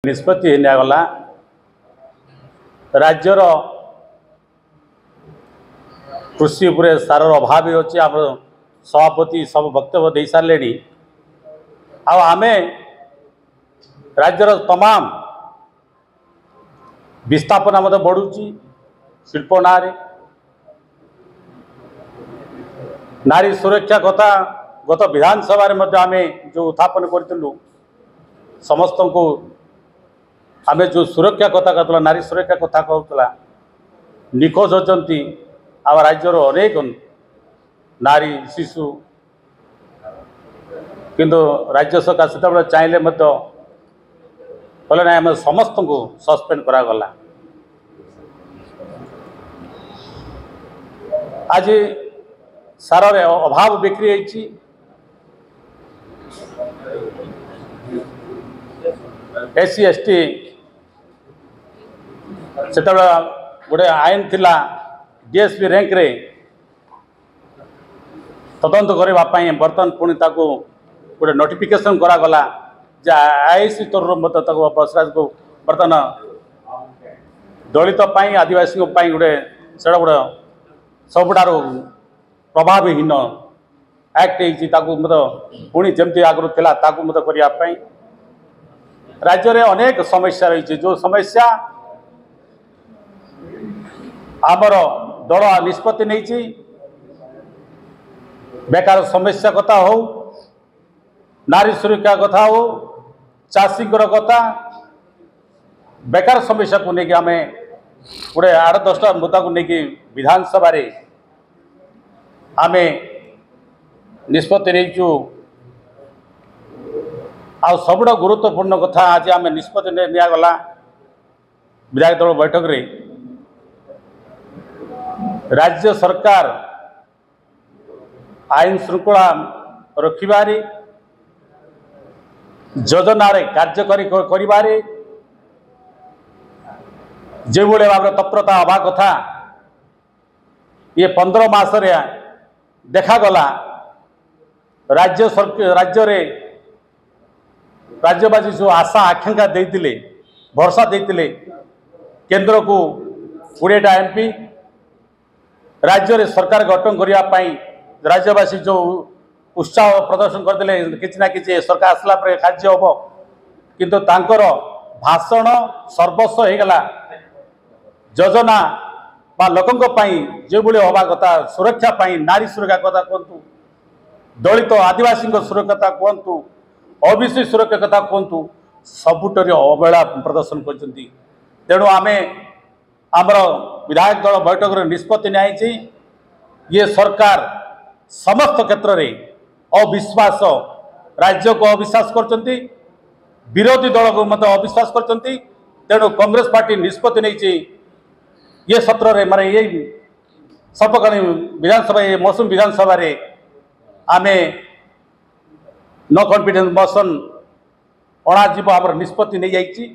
निष्पत्ति निगला राज्यर कृषि उपरे सार अभाव अच्छी आम सभापति सब वक्तव्य दे सारे आमे राज्यर तमाम विस्थापना मत बढ़ुची शिल्प ना नारी सुरक्षा कथा गत विधानसभा आम जो उत्थापन करूँ समस्त को आमे जो सुरक्षा कथा कहला नारी सुरक्षा कथा कहला निखोज होती आ राज्यर अनेक नारी शिशु किंतु राज्य सरकार से चाहिए कहले ना आम समस्त को सस्पेंड करागला। आज सार अभाव बिक्री होती एससी एसटी से गोटे आईन थिला डीएसपी रैंक रे तदंत करने बर्तमान पुणी गोटे नोटिफिकेशन करागला जे आईसी स्तर बसराज को बर्तमान दलित आदिवासी गोटे से गोटे सबुठार प्रभावहीन एक्ट मतलब पुणी जमती आगु था करने राज्य में अनेक समस्या रही जो समस्या आमर दल निष्पत्ति नहीं बेकार समस्या कथा हो नारी सुरक्षा कथा हो चाषी कथा बेकार समस्या को लेकिन आम गोटे 8-10टा मुद्दा को लेकिन विधानसभा आम निष्पत्ति नहीं आ सबुठ गुरुत्वपूर्ण कथा आज आम निष्पत्ति निगला विधायक दल बैठक रे राज्य सरकार आईन श्रृंखला रखिबारे योजना कार्यकारी करिबारे जो भाव तत्परता हवा कथा ये 15 मास देखागला राज्यवासी जो आशा आकांक्षा देते भरोसा देते केंद्र को 20टा एमपी राज्य रे सरकार गठन करने राज्यवासी जो उत्साह प्रदर्शन करते किसी ना कि सरकार आसला कार्य हम किंतु तांकर भाषण सर्वस्व होगला योजना लोकों जो भाई हवा कथा सुरक्षा नारी सुरक्षा कथा कहतु दलित आदिवासी सुरक्षा कहतु ओबीसी सुरक्षा कथा कहतु सबुटर अवहेला प्रदर्शन कर तेणु आम आमर विधायक दल बैठक निष्पत्ति नहीं ये सरकार समस्त क्षेत्र में अविश्वास राज्य को अविश्वास कर विरोधी दल को मत अविश्वास कर तेणु कांग्रेस पार्टी निष्पत्ति नहीं ये सत्र रे माने ये सर्वकालीन विधानसभा ये मौसम विधानसभा रे आमे नो कॉन्फिडेंस मोशन अणाजीव आम निष्पत्ति नहीं जाइए।